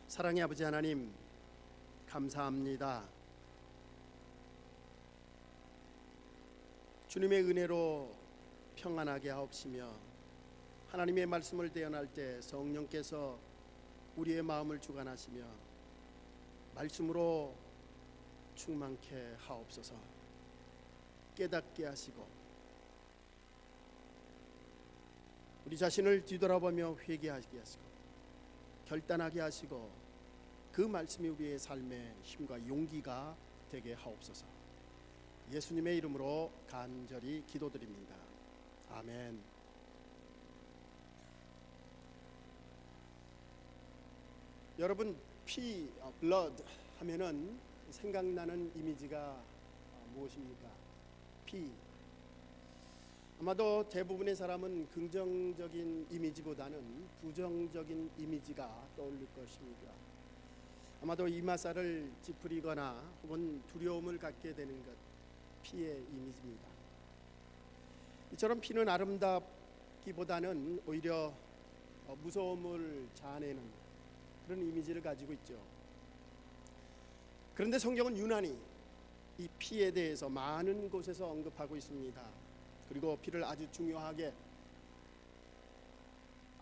사랑의 아버지 하나님, 감사합니다. 주님의 은혜로 평안하게 하옵시며 하나님의 말씀을 대언할 때 성령께서 우리의 마음을 주관하시며 말씀으로 충만케 하옵소서. 깨닫게 하시고 우리 자신을 뒤돌아보며 회개하게 하시고 결단하게 하시고 그 말씀이 우리의 삶의 힘과 용기가 되게 하옵소서. 예수님의 이름으로 간절히 기도드립니다. 아멘. 여러분, 피, blood 하면은 생각나는 이미지가 무엇입니까? 피. 아마도 대부분의 사람은 긍정적인 이미지보다는 부정적인 이미지가 떠올릴 것입니다. 아마도 이마살을 찌푸리거나 혹은 두려움을 갖게 되는 것, 피의 이미지입니다. 이처럼 피는 아름답기보다는 오히려 무서움을 자아내는 그런 이미지를 가지고 있죠. 그런데 성경은 유난히 이 피에 대해서 많은 곳에서 언급하고 있습니다. 그리고 피를 아주 중요하게,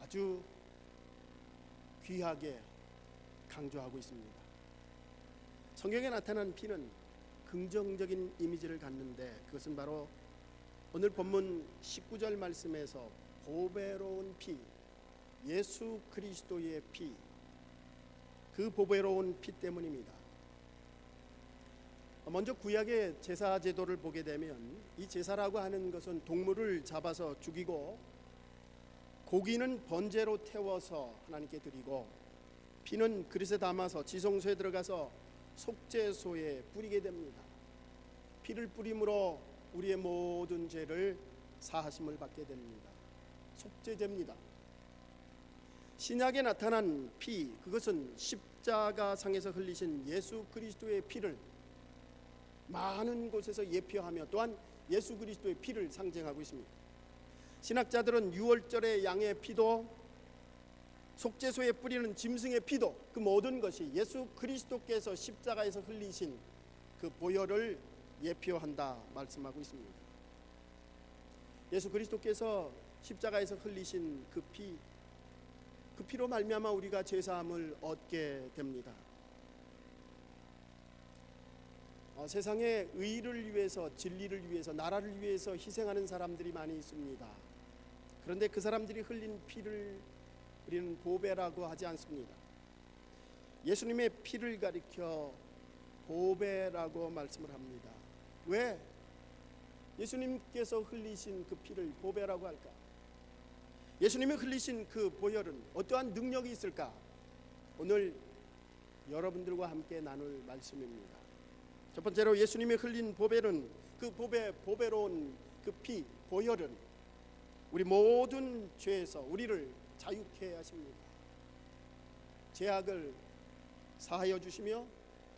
아주 귀하게 강조하고 있습니다. 성경에 나타난 피는 긍정적인 이미지를 갖는데 그것은 바로 오늘 본문 19절 말씀에서 보배로운 피, 예수 그리스도의 피, 그 보배로운 피 때문입니다. 먼저 구약의 제사 제도를 보게 되면 이 제사라고 하는 것은 동물을 잡아서 죽이고 고기는 번제로 태워서 하나님께 드리고 피는 그릇에 담아서 지성소에 들어가서 속죄소에 뿌리게 됩니다. 피를 뿌림으로 우리의 모든 죄를 사하심을 받게 됩니다. 속죄제입니다. 신약에 나타난 피, 그것은 십자가상에서 흘리신 예수 그리스도의 피를 많은 곳에서 예표하며 또한 예수 그리스도의 피를 상징하고 있습니다. 신학자들은 유월절의 양의 피도 속죄소에 뿌리는 짐승의 피도 그 모든 것이 예수 그리스도께서 십자가에서 흘리신 그 보혈을 예표한다 말씀하고 있습니다. 예수 그리스도께서 십자가에서 흘리신 그 피로 말미암아 우리가 죄사함을 얻게 됩니다. 세상에 의를 위해서, 진리를 위해서, 나라를 위해서 희생하는 사람들이 많이 있습니다. 그런데 그 사람들이 흘린 피를 우리는 보배라고 하지 않습니다. 예수님의 피를 가리켜 보배라고 말씀을 합니다. 왜 예수님께서 흘리신 그 피를 보배라고 할까? 예수님이 흘리신 그 보혈은 어떠한 능력이 있을까? 오늘 여러분들과 함께 나눌 말씀입니다. 첫 번째로 예수님이 흘린 보배는 그 보배로운 그 피, 보혈은 우리 모든 죄에서 우리를 자유케 하십니다. 죄악을 사하여 주시며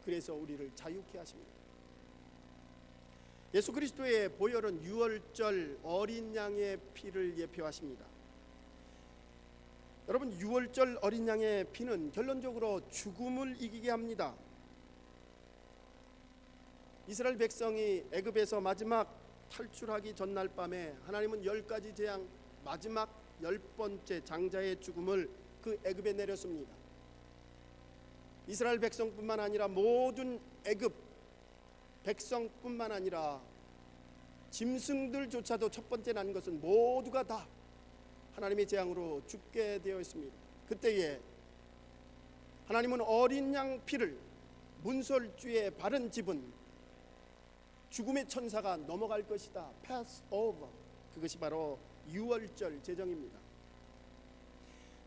그래서 우리를 자유케 하십니다. 예수 그리스도의 보혈은 유월절 어린 양의 피를 예표하십니다. 여러분, 유월절 어린 양의 피는 결론적으로 죽음을 이기게 합니다. 이스라엘 백성이 애굽에서 마지막 탈출하기 전날 밤에 하나님은 10가지 재앙 마지막 10번째 장자의 죽음을 그 애굽에 내렸습니다. 이스라엘 백성뿐만 아니라 모든 애굽 백성뿐만 아니라 짐승들조차도 첫 번째 난 것은 모두가 다 하나님의 재앙으로 죽게 되어 있습니다. 그때에 하나님은 어린 양 피를 문설주에 바른 집은 죽음의 천사가 넘어갈 것이다. pass over. 그것이 바로 유월절 제정입니다.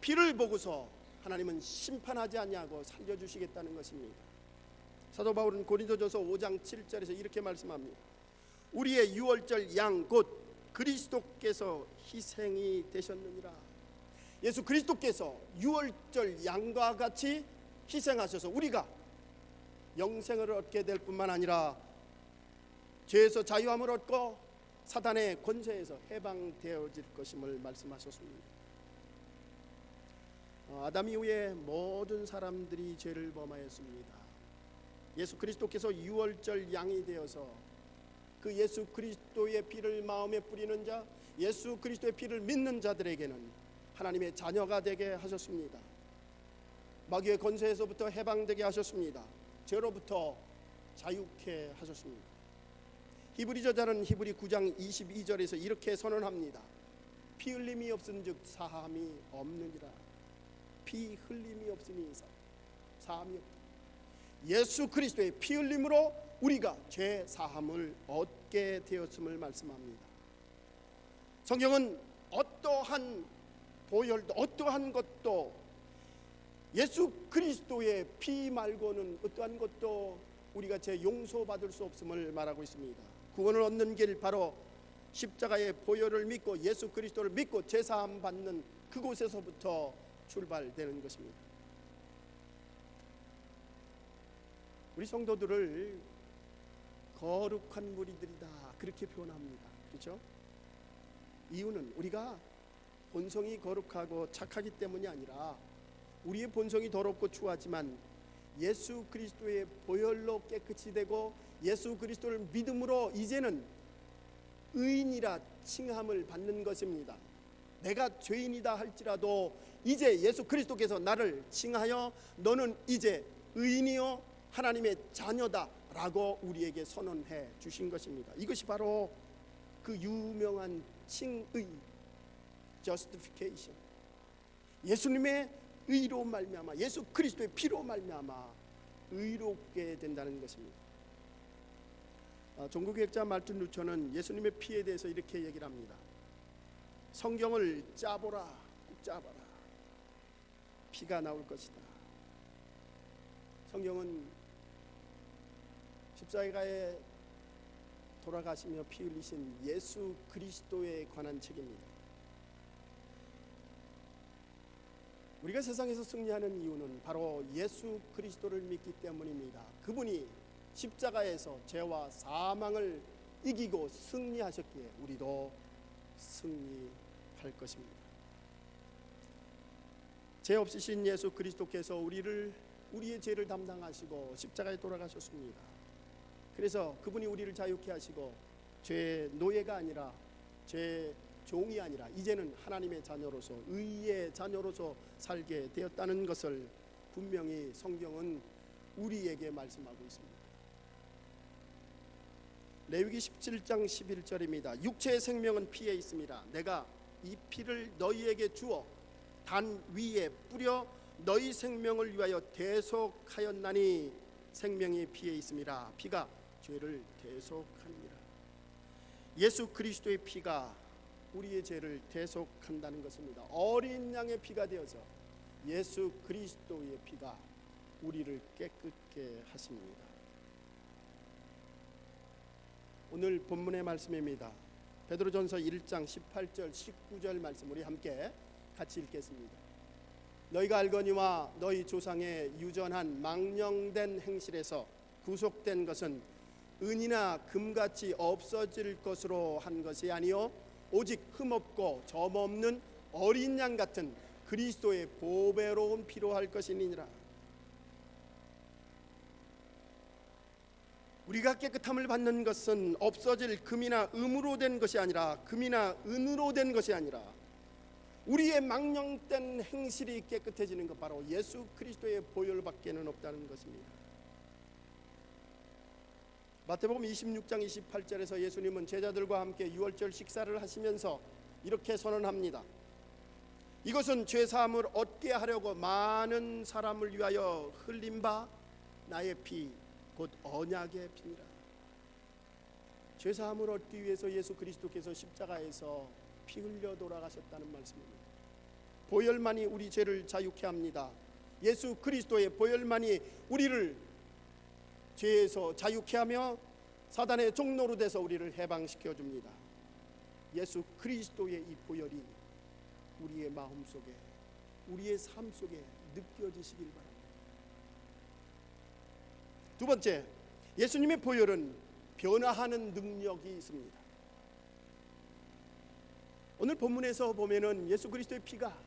피를 보고서 하나님은 심판하지 않냐고 살려주시겠다는 것입니다. 사도 바울은 고린도전서 5장 7절에서 이렇게 말씀합니다. 우리의 유월절 양 곧 그리스도께서 희생이 되셨느니라. 예수 그리스도께서 유월절 양과 같이 희생하셔서 우리가 영생을 얻게 될 뿐만 아니라 죄에서 자유함을 얻고 사단의 권세에서 해방되어질 것임을 말씀하셨습니다. 아담 이후에 모든 사람들이 죄를 범하였습니다. 예수 그리스도께서 유월절 양이 되어서 그 예수 그리스도의 피를 마음에 뿌리는 자, 예수 그리스도의 피를 믿는 자들에게는 하나님의 자녀가 되게 하셨습니다. 마귀의 권세에서부터 해방되게 하셨습니다. 죄로부터 자유케 하셨습니다. 히브리 저자는 히브리 9장 22절에서 이렇게 선언합니다. 피 흘림이 없은즉 사함이 없느니라. 피 흘림이 없으니 사함이 없다. 예수 그리스도의 피 흘림으로 우리가 죄 사함을 얻게 되었음을 말씀합니다. 성경은 어떠한 보혈도 어떠한 것도 예수 그리스도의 피 말고는 어떠한 것도 우리가 죄 용서받을 수 없음을 말하고 있습니다. 구원을 얻는 길 바로 십자가의 보혈을 믿고 예수 그리스도를 믿고 죄 사함 받는 그곳에서부터 출발되는 것입니다. 우리 성도들을 거룩한 무리들이다 그렇게 표현합니다. 그렇죠? 이유는 우리가 본성이 거룩하고 착하기 때문이 아니라 우리의 본성이 더럽고 추하지만 예수 그리스도의 보혈로 깨끗이 되고 예수 그리스도를 믿음으로 이제는 의인이라 칭함을 받는 것입니다. 내가 죄인이다 할지라도 이제 예수 그리스도께서 나를 칭하여 너는 이제 의인이요 하나님의 자녀다 라고 우리에게 선언해 주신 것입니다. 이것이 바로 그 유명한 칭의 justification, 예수님의 의로 말미암아 예수 그리스도의 피로 말미암아 의롭게 된다는 것입니다. 종교개혁자 말틴 루터는 예수님의 피에 대해서 이렇게 얘기를 합니다. 성경을 짜보라, 꼭 짜봐라. 피가 나올 것이다. 성경은 십자가에 돌아가시며 피 흘리신 예수 그리스도에 관한 책입니다. 우리가 세상에서 승리하는 이유는 바로 예수 그리스도를 믿기 때문입니다. 그분이 십자가에서 죄와 사망을 이기고 승리하셨기에 우리도 승리할 것입니다. 죄 없으신 예수 그리스도께서 우리의 죄를 담당하시고 십자가에 돌아가셨습니다. 그래서 그분이 우리를 자유케 하시고 죄의 노예가 아니라 죄의 종이 아니라 이제는 하나님의 자녀로서 의의 자녀로서 살게 되었다는 것을 분명히 성경은 우리에게 말씀하고 있습니다. 레위기 17장 11절입니다. 육체의 생명은 피에 있습니다. 내가 이 피를 너희에게 주어 단 위에 뿌려 너희 생명을 위하여 대속하였나니 생명이 피에 있습니다. 피가 죄를 대속하니라. 예수 그리스도의 피가 우리의 죄를 대속한다는 것입니다. 어린 양의 피가 되어서 예수 그리스도의 피가 우리를 깨끗게 하십니다. 오늘 본문의 말씀입니다. 베드로전서 1장 18절 19절 말씀 우리 함께 같이 읽겠습니다. 너희가 알거니와 너희 조상의 유전한 망령된 행실에서 구속된 것은 은이나 금같이 없어질 것으로 한 것이 아니요 오직 흠없고 점없는 어린 양 같은 그리스도의 보배로운 피로 할 것이니라. 우리가 깨끗함을 받는 것은 없어질 금이나 음으로 된 것이 아니라 금이나 은으로 된 것이 아니라 우리의 망령된 행실이 깨끗해지는 것 바로 예수 그리스도의 보혈밖에는 없다는 것입니다. 마태복음 26장 28절에서 예수님은 제자들과 함께 유월절 식사를 하시면서 이렇게 선언합니다. 이것은 죄사함을 얻게 하려고 많은 사람을 위하여 흘린 바 나의 피 곧 언약의 피니라. 죄사함을 얻기 위해서 예수 그리스도께서 십자가에서 피 흘려 돌아가셨다는 말씀입니다. 보혈만이 우리 죄를 자유케 합니다. 예수 그리스도의 보혈만이 우리를 죄에서 자유케 하며 사단의 종노로 돼서 우리를 해방시켜 줍니다. 예수 그리스도의 이 보혈이 우리의 마음속에 우리의 삶 속에 느껴지시길 바랍니다. 두 번째, 예수님의 보혈은 변화하는 능력이 있습니다. 오늘 본문에서 보면은 예수 그리스도의 피가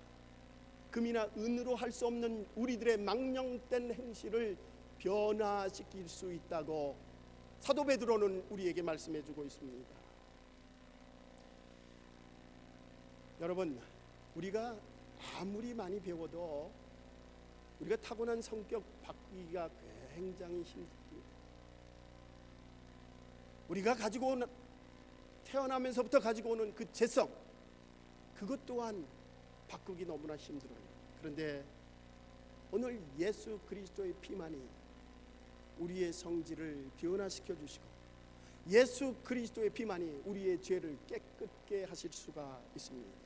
금이나 은으로 할 수 없는 우리들의 망령된 행실을 변화시킬 수 있다고 사도 베드로는 우리에게 말씀해 주고 있습니다. 여러분, 우리가 아무리 많이 배워도 우리가 타고난 성격 바꾸기가 굉장히 힘듭니다. 우리가 가지고 오는, 태어나면서부터 가지고 오는 그 재성, 그것 또한 바꾸기 너무나 힘들어요. 그런데 오늘 예수 그리스도의 피만이 우리의 성질을 변화시켜 주시고 예수 그리스도의 피만이 우리의 죄를 깨끗게 하실 수가 있습니다.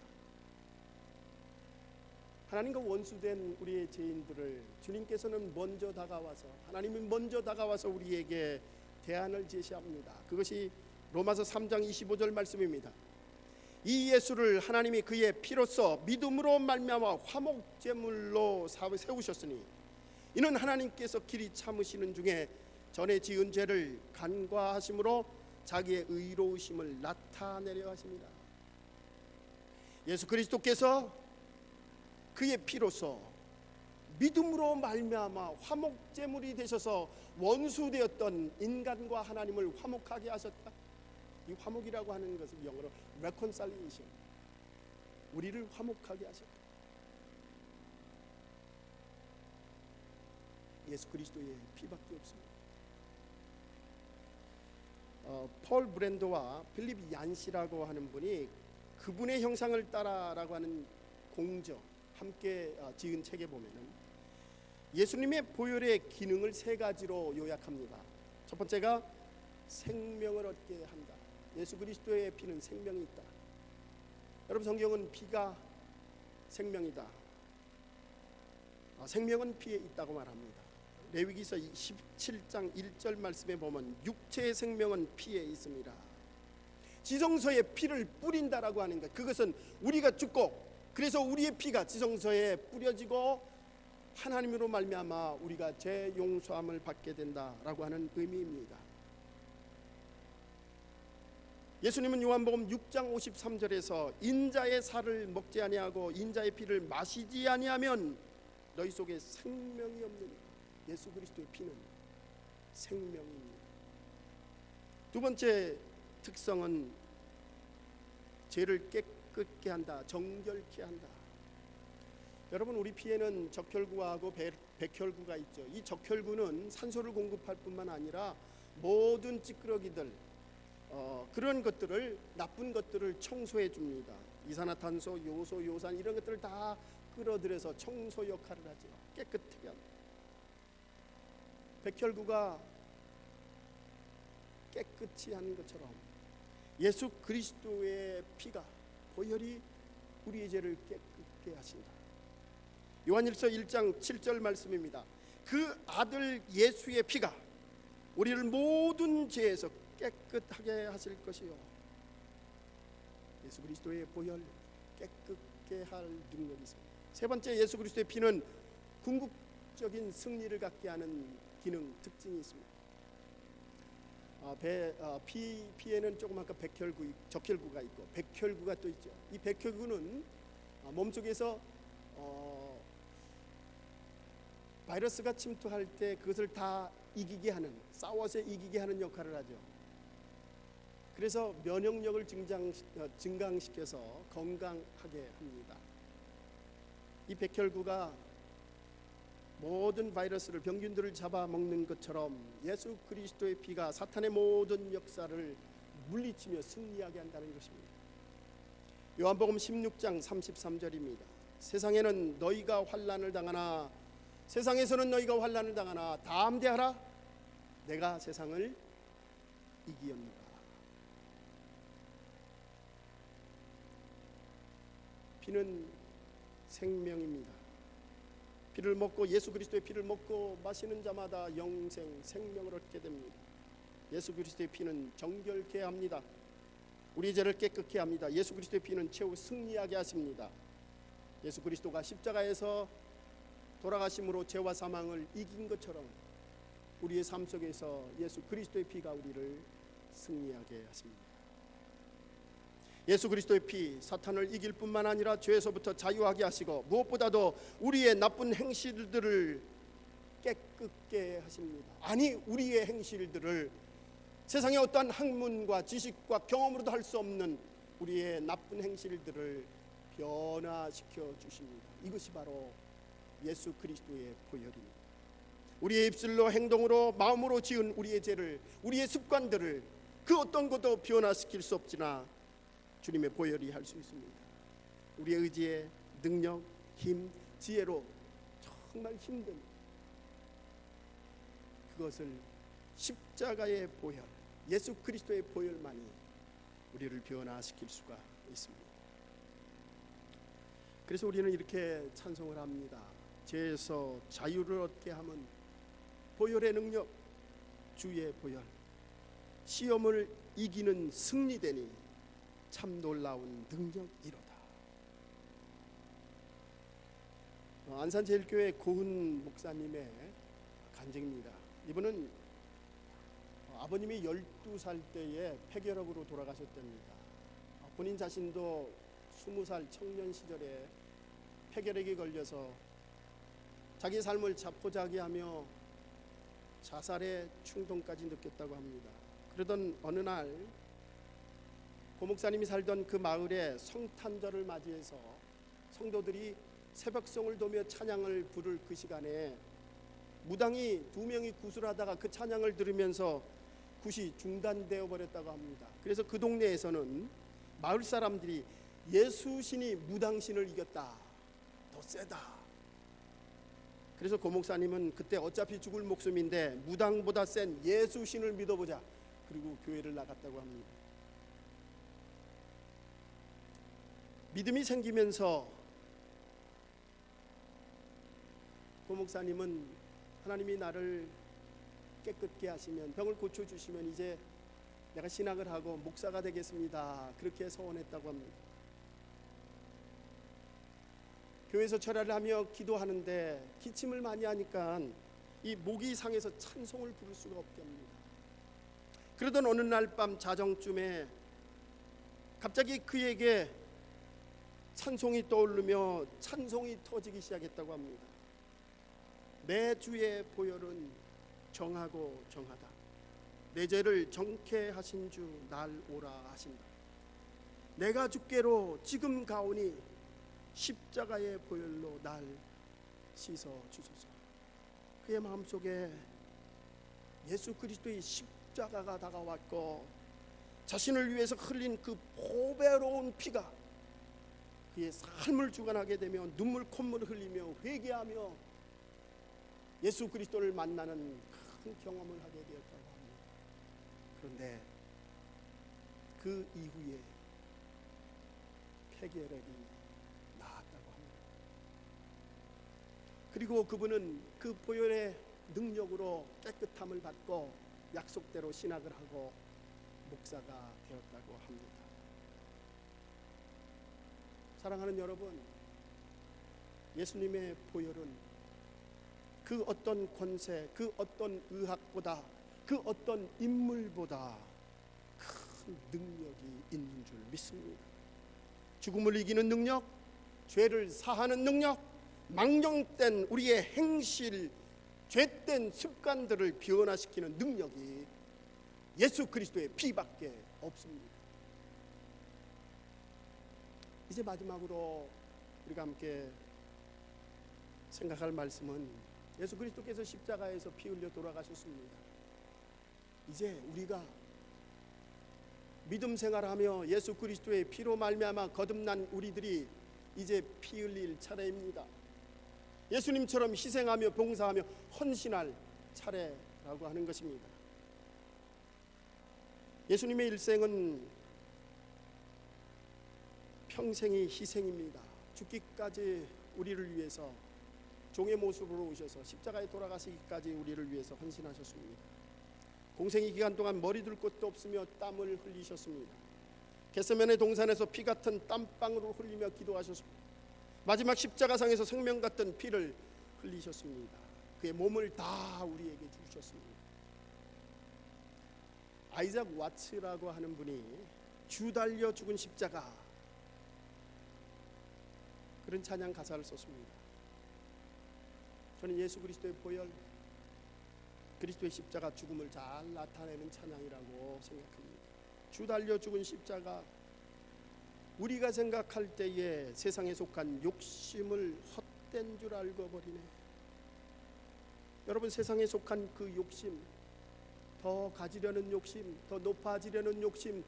하나님과 원수된 우리의 죄인들을 주님께서는 먼저 다가와서, 하나님이 먼저 다가와서 우리에게 대안을 제시합니다. 그것이 로마서 3장 25절 말씀입니다. 이 예수를 하나님이 그의 피로써 믿음으로 말미암아 화목제물로 세우셨으니 이는 하나님께서 길이 참으시는 중에 전에 지은 죄를 간과하심으로 자기의 의로우심을 나타내려 하십니다. 예수 그리스도께서 그의 피로써 믿음으로 말미암아 화목제물이 되셔서 원수되었던 인간과 하나님을 화목하게 하셨다. 이 화목이라고 하는 것은 영어로 reconciliation, 우리를 화목하게 하셨다. 예수 그리스도의 피밖에 없습니다. 폴 브랜도와 필립 얀시라고 하는 분이 그분의 형상을 따라라고 하는 공저 함께 지은 책에 보면은 예수님의 보혈의 기능을 세 가지로 요약합니다. 첫 번째가 생명을 얻게 한다. 예수 그리스도의 피는 생명이 있다. 여러분, 성경은 피가 생명이다. 생명은 피에 있다고 말합니다. 레위기서 17장 1절 말씀에 보면 육체의 생명은 피에 있습니다. 지성소에 피를 뿌린다라고 하는 것, 그것은 우리가 죽고 그래서 우리의 피가 지성소에 뿌려지고 하나님으로 말미암아 우리가 죄 용서함을 받게 된다라고 하는 의미입니다. 예수님은 요한복음 6장 53절에서 인자의 살을 먹지 아니하고 인자의 피를 마시지 아니하면 너희 속에 생명이 없느니, 예수 그리스도의 피는 생명입니다. 두 번째 특성은 죄를 깨끗게 한다, 정결케 한다. 여러분, 우리 피에는 적혈구하고 백혈구가 있죠. 이 적혈구는 산소를 공급할 뿐만 아니라 모든 찌끄러기들, 그런 것들을, 나쁜 것들을 청소해 줍니다. 이산화탄소, 요소, 요산 이런 것들을 다 끌어들여서 청소 역할을 하죠. 깨끗하게 합니다. 백혈구가 깨끗이 하는 것처럼 예수 그리스도의 피가, 보혈이 우리의 죄를 깨끗게 하신다. 요한일서 1장 7절 말씀입니다. 그 아들 예수의 피가 우리를 모든 죄에서 깨끗하게 하실 것이요, 예수 그리스도의 보혈 깨끗게 할 능력이 있습니다. 세 번째, 예수 그리스도의 피는 궁극적인 승리를 갖게 하는 기능, 특징이 있습니다. 피에는 조금 아까 백혈구, 적혈구가 있고 백혈구가 또 있죠. 이 백혈구는 몸속에서 바이러스가 침투할 때 그것을 다 이기게 하는, 싸워서 이기게 하는 역할을 하죠. 그래서 면역력을 증강시켜서 건강하게 합니다. 이 백혈구가 모든 바이러스를, 병균들을 잡아먹는 것처럼 예수 그리스도의 피가 사탄의 모든 역사를 물리치며 승리하게 한다는 것입니다. 요한복음 16장 33절입니다. 세상에는 너희가 환난을 당하나, 세상에서는 너희가 환난을 당하나 담대하라, 내가 세상을 이기었노라. 피는 생명입니다. 피를 먹고, 예수 그리스도의 피를 먹고 마시는 자마다 영생, 생명을 얻게 됩니다. 예수 그리스도의 피는 정결케 합니다. 우리 죄를 깨끗게 합니다. 예수 그리스도의 피는 최후 승리하게 하십니다. 예수 그리스도가 십자가에서 돌아가심으로 죄와 사망을 이긴 것처럼 우리의 삶 속에서 예수 그리스도의 피가 우리를 승리하게 하십니다. 예수 그리스도의 피 사탄을 이길 뿐만 아니라 죄에서부터 자유하게 하시고 무엇보다도 우리의 나쁜 행실들을 깨끗게 하십니다. 아니 우리의 행실들을 세상의 어떠한 학문과 지식과 경험으로도 할 수 없는 우리의 나쁜 행실들을 변화시켜 주십니다. 이것이 바로 예수 그리스도의 보혈입니다. 우리의 입술로 행동으로 마음으로 지은 우리의 죄를, 우리의 습관들을 그 어떤 것도 변화시킬 수 없지나 주님의 보혈이 할 수 있습니다. 우리의 의지에 능력, 힘, 지혜로 정말 힘든 그것을 십자가의 보혈, 예수 그리스도의 보혈만이 우리를 변화시킬 수가 있습니다. 그래서 우리는 이렇게 찬송을 합니다. 죄에서 자유를 얻게 함은 보혈의 능력, 주의 보혈, 시험을 이기는 승리되니 참 놀라운 능력이로다. 안산제일교회 고은 목사님의 간증입니다. 이분은 아버님이 12살 때에 폐결핵으로 돌아가셨답니다. 본인 자신도 20살 청년 시절에 폐결핵에 걸려서 자기 삶을 자포자기하며 자살의 충동까지 느꼈다고 합니다. 그러던 어느 날 고 목사님이 살던 그 마을에 성탄절을 맞이해서 성도들이 새벽송을 도며 찬양을 부를 그 시간에 무당이 2명이 구슬하다가 그 찬양을 들으면서 굿이 중단되어 버렸다고 합니다. 그래서 그 동네에서는 마을 사람들이 예수신이 무당신을 이겼다, 더 세다. 그래서 고 목사님은 그때 어차피 죽을 목숨인데 무당보다 센 예수신을 믿어보자, 그리고 교회를 나갔다고 합니다. 믿음이 생기면서 고 목사님은 하나님이 나를 깨끗게 하시면, 병을 고쳐주시면 이제 내가 신학을 하고 목사가 되겠습니다, 그렇게 서원했다고 합니다. 교회에서 철야를 하며 기도하는데 기침을 많이 하니까 이 목이 상해서 찬송을 부를 수가 없게 합니다. 그러던 어느 날 밤 자정쯤에 갑자기 그에게 찬송이 떠오르며 찬송이 터지기 시작했다고 합니다. 내 주의 보혈은 정하고 정하다. 내 죄를 정케 하신 주 날 오라 하신다. 내가 주께로 지금 가오니 십자가의 보혈로 날 씻어 주소서. 그의 마음속에 예수 그리스도의 십자가가 다가왔고 자신을 위해서 흘린 그 보배로운 피가 그의 삶을 주관하게 되며 눈물 콧물을 흘리며 회개하며 예수 그리스도를 만나는 큰 경험을 하게 되었다고 합니다. 그런데 그 이후에 폐결핵이 나았다고 합니다. 그리고 그분은 그 보혈의 능력으로 깨끗함을 받고 약속대로 신학을 하고 목사가 되었다고 합니다. 사랑하는 여러분, 예수님의 보혈은 그 어떤 권세, 그 어떤 의학보다, 그 어떤 인물보다 큰 능력이 있는 줄 믿습니다. 죽음을 이기는 능력, 죄를 사하는 능력, 망령된 우리의 행실, 죄된 습관들을 변화시키는 능력이 예수 그리스도의 피밖에 없습니다. 이제 마지막으로 우리가 함께 생각할 말씀은 예수 그리스도께서 십자가에서 피 흘려 돌아가셨습니다. 이제 우리가 믿음 생활하며 예수 그리스도의 피로 말미암아 거듭난 우리들이 이제 피 흘릴 차례입니다. 예수님처럼 희생하며 봉사하며 헌신할 차례라고 하는 것입니다. 예수님의 일생은 평생이 희생입니다. 죽기까지 우리를 위해서 종의 모습으로 오셔서 십자가에 돌아가시기까지 우리를 위해서 헌신하셨습니다. 공생의 기간 동안 머리 둘 곳도 없으며 땀을 흘리셨습니다. 겟세마네 동산에서 피 같은 땀방울을 흘리며 기도하셨습니다. 마지막 십자가상에서 생명 같은 피를 흘리셨습니다. 그의 몸을 다 우리에게 주셨습니다. 아이작 와츠라고 하는 분이 주 달려 죽은 십자가, 그런 찬양 가사를 썼습니다. 저는 예수 그리스도의 보혈, 그리스도의 십자가 죽음을 잘 나타내는 찬양이라고 생각합니다. 주 달려 죽은 십자가, 우리가 생각할 때에 세상에 속한 욕심을 헛된 줄 알고 버리네. 여러분, 세상에 속한 그 욕심, 더 가지려는 욕심, 더 높아지려는 욕심,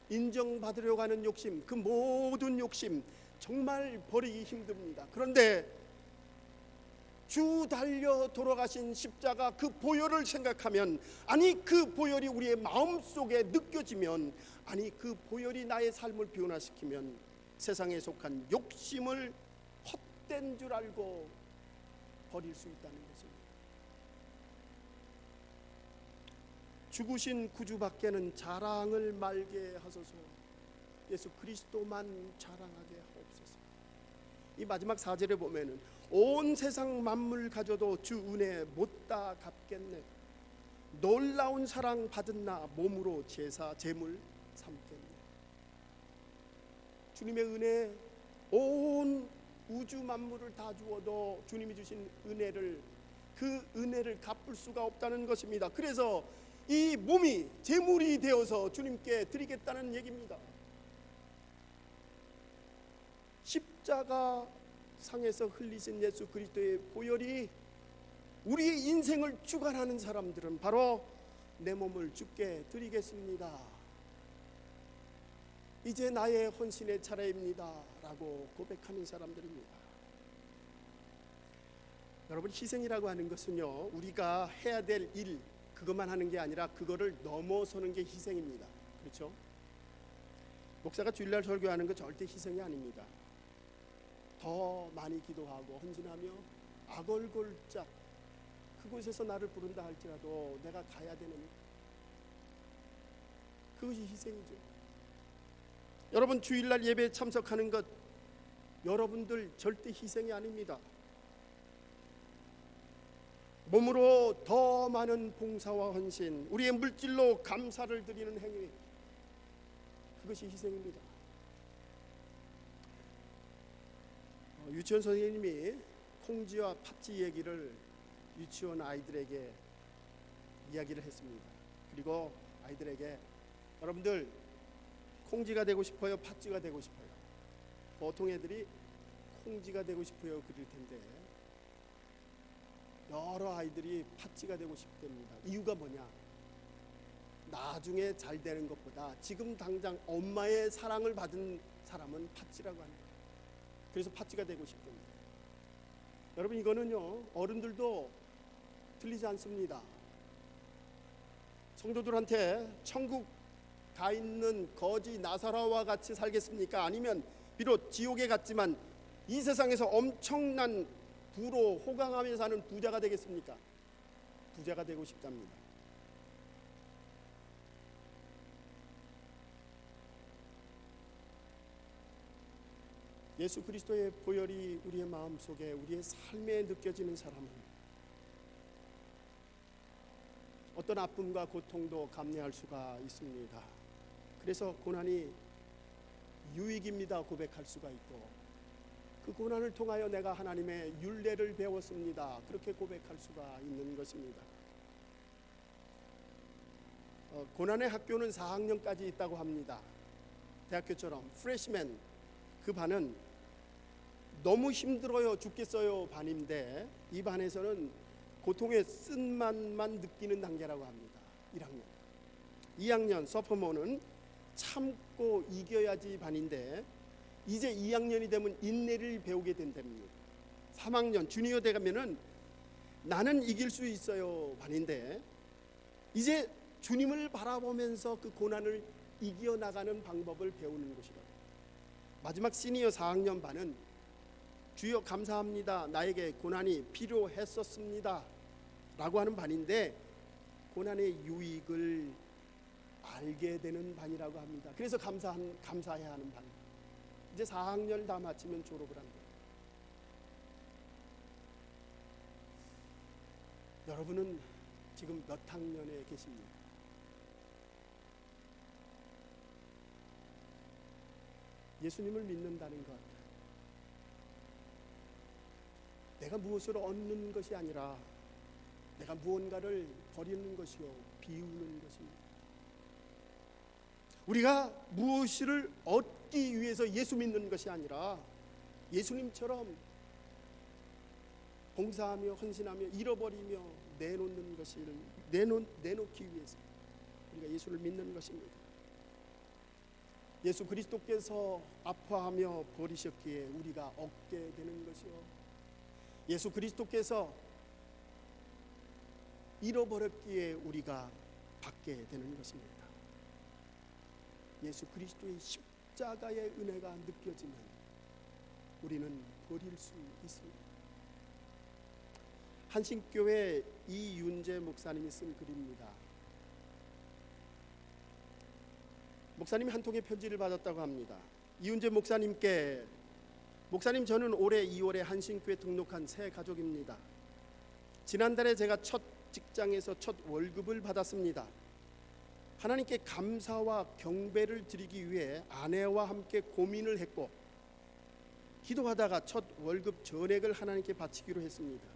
인정받으려고 하는 욕심, 그 모든 욕심 정말 버리기 힘듭니다. 그런데 주 달려 돌아가신 십자가 그 보혈을 생각하면, 아니 그 보혈이 우리의 마음속에 느껴지면, 아니 그 보혈이 나의 삶을 변화시키면 세상에 속한 욕심을 헛된 줄 알고 버릴 수 있다는 것입니다. 죽으신 구주밖에는 자랑을 말게 하소서. 예수 그리스도만 자랑하게 하옵소서. 이 마지막 4절에 보면은 온 세상 만물 가져도 주 은혜 못다 갚겠네. 놀라운 사랑 받은 나 몸으로 제사 제물 삼겠네. 주님의 은혜, 온 우주 만물을 다 주어도 주님이 주신 은혜를, 그 은혜를 갚을 수가 없다는 것입니다. 그래서 이 몸이 제물이 되어서 주님께 드리겠다는 얘기입니다. 십자가 상에서 흘리신 예수 그리스도의 보혈이 우리의 인생을 주관하는 사람들은 바로 내 몸을 주께 드리겠습니다, 이제 나의 헌신의 차례입니다 라고 고백하는 사람들입니다. 여러분, 희생이라고 하는 것은요, 우리가 해야 될 일 그것만 하는 게 아니라 그거를 넘어서는 게 희생입니다. 그렇죠? 목사가 주일날 설교하는 거 절대 희생이 아닙니다. 더 많이 기도하고 헌신하며 아골골짝 그곳에서 나를 부른다 할지라도 내가 가야 되는, 그것이 희생이죠. 여러분, 주일날 예배에 참석하는 것 여러분들 절대 희생이 아닙니다. 몸으로 더 많은 봉사와 헌신, 우리의 물질로 감사를 드리는 행위, 그것이 희생입니다. 유치원 선생님이 콩지와 팥쥐 얘기를 유치원 아이들에게 이야기를 했습니다. 그리고 아이들에게, 여러분들 콩쥐가 되고 싶어요, 팥쥐가 되고 싶어요? 보통 애들이 콩쥐가 되고 싶어요 그럴 텐데 여러 아이들이 팥쥐가 되고 싶답니다. 이유가 뭐냐? 나중에 잘 되는 것보다 지금 당장 엄마의 사랑을 받은 사람은 팥쥐라고 합니다. 그래서 팥쥐가 되고 싶답니다. 여러분, 이거는요 어른들도 틀리지 않습니다. 성도들한테 천국 가 있는 거지 나사로와 같이 살겠습니까? 아니면 비록 지옥에 갔지만 이 세상에서 엄청난 부로 호강하며 사는 부자가 되겠습니까? 부자가 되고 싶답니다. 예수 그리스도의 보혈이 우리의 마음속에, 우리의 삶에 느껴지는 사람은 어떤 아픔과 고통도 감내할 수가 있습니다. 그래서 고난이 유익입니다 고백할 수가 있고, 그 고난을 통하여 내가 하나님의 율례를 배웠습니다 그렇게 고백할 수가 있는 것입니다. 고난의 학교는 4학년까지 있다고 합니다. 대학교처럼 프레시맨 그 반은 너무 힘들어요 죽겠어요 반인데, 이 반에서는 고통의 쓴맛만 느끼는 단계라고 합니다. 1학년 2학년 서포모는 참고 이겨야지 반인데, 이제 2학년이 되면 인내를 배우게 된답니다. 3학년 주니어 되가면은 나는 이길 수 있어요 반인데, 이제 주님을 바라보면서 그 고난을 이겨나가는 방법을 배우는 것이다. 마지막 시니어 4학년 반은 주여 감사합니다, 나에게 고난이 필요했었습니다 라고 하는 반인데, 고난의 유익을 알게 되는 반이라고 합니다. 그래서 감사해야 하는 반. 이제 4학년 다 마치면 졸업을 합니다. 여러분은 지금 몇 학년에 계십니까? 예수님을 믿는다는 것, 내가 무엇을 얻는 것이 아니라 내가 무언가를 버리는 것이요 비우는 것입니다. 우리가 무엇을 얻기 위해서 예수 믿는 것이 아니라 예수님처럼 봉사하며 헌신하며 잃어버리며 내놓는 것을 내놓기 위해서 우리가 예수를 믿는 것입니다. 예수 그리스도께서 아파하며 버리셨기에 우리가 얻게 되는 것이요, 예수 그리스도께서 잃어버렸기에 우리가 받게 되는 것입니다. 예수 그리스도의 십자가의 은혜가 느껴지면 우리는 버릴 수 있습니다. 한신교회 이윤재 목사님이 쓴 글입니다. 목사님이 한 통의 편지를 받았다고 합니다. 이윤재 목사님께, 목사님, 저는 올해 2월에 한신교회 등록한 새 가족입니다. 지난달에 제가 첫 직장에서 첫 월급을 받았습니다. 하나님께 감사와 경배를 드리기 위해 아내와 함께 고민을 했고 기도하다가 첫 월급 전액을 하나님께 바치기로 했습니다.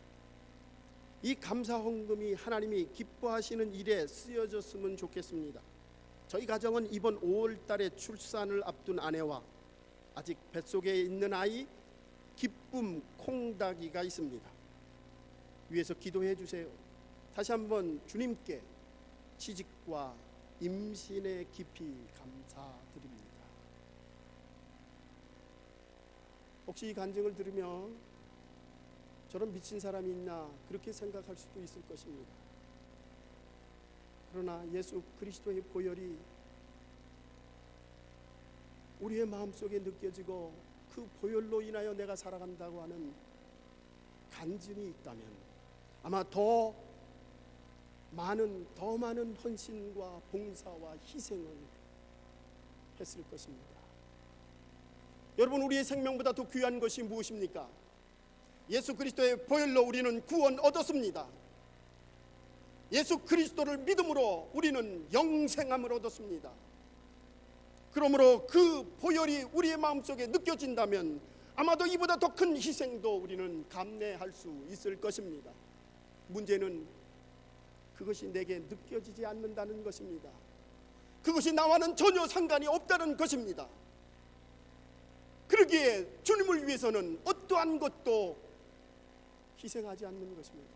이 감사 헌금이 하나님이 기뻐하시는 일에 쓰여졌으면 좋겠습니다. 저희 가정은 이번 5월 달에 출산을 앞둔 아내와 아직 뱃속에 있는 아이 기쁨 콩닥이가 있습니다. 위에서 기도해 주세요. 다시 한번 주님께 취직과 임신에 깊이 감사드립니다. 혹시 이 간증을 들으며 저런 미친 사람이 있나 그렇게 생각할 수도 있을 것입니다. 그러나 예수 그리스도의 보혈이 우리의 마음속에 느껴지고 그 보혈로 인하여 내가 살아간다고 하는 간증이 있다면 아마 더 많은 헌신과 봉사와 희생을 했을 것입니다. 여러분, 우리의 생명보다 더 귀한 것이 무엇입니까? 예수 그리스도의 보혈로 우리는 구원 얻었습니다. 예수 그리스도를 믿음으로 우리는 영생함을 얻었습니다. 그러므로 그 보혈이 우리의 마음속에 느껴진다면 아마도 이보다 더 큰 희생도 우리는 감내할 수 있을 것입니다. 문제는 그것이 내게 느껴지지 않는다는 것입니다. 그것이 나와는 전혀 상관이 없다는 것입니다. 그러기에 주님을 위해서는 어떠한 것도 희생하지 않는 것입니다.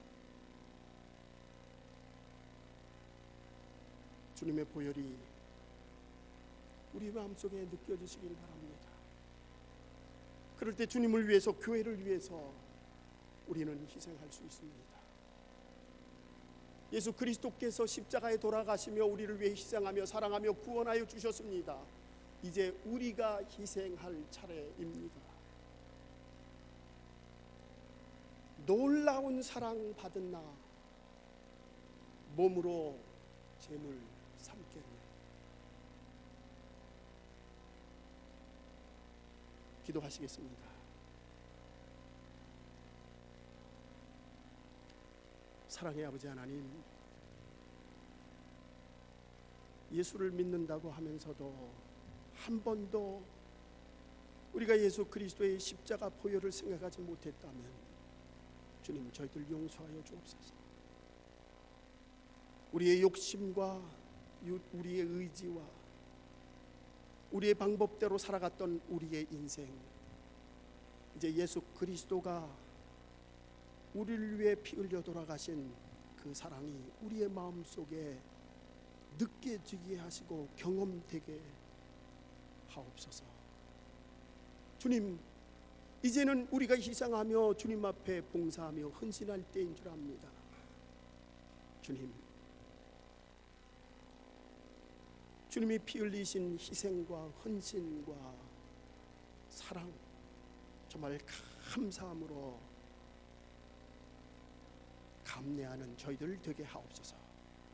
주님의 보혈이 우리 마음속에 느껴지시길 바랍니다. 그럴 때 주님을 위해서, 교회를 위해서 우리는 희생할 수 있습니다. 예수 그리스도께서 십자가에 돌아가시며 우리를 위해 희생하며 사랑하며 구원하여 주셨습니다. 이제 우리가 희생할 차례입니다. 놀라운 사랑 받은 나 몸으로 재물 삼겠네. 기도하시겠습니다. 사랑의 아버지 하나님, 예수를 믿는다고 하면서도 한 번도 우리가 예수 그리스도의 십자가 보혈을 생각하지 못했다면 주님, 저희들 용서하여 주옵소서. 우리의 욕심과 우리의 의지와 우리의 방법대로 살아갔던 우리의 인생, 이제 예수 그리스도가 우리를 위해 피 흘려 돌아가신 그 사랑이 우리의 마음속에 느껴지게 하시고 경험되게 하옵소서. 주님, 이제는 우리가 희생하며 주님 앞에 봉사하며 헌신할 때인 줄 압니다. 주님, 주님이 피 흘리신 희생과 헌신과 사랑 정말 감사함으로 감내하는 저희들 되게 하옵소서.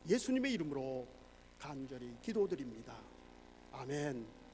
예수님의 이름으로 간절히 기도드립니다. 아멘.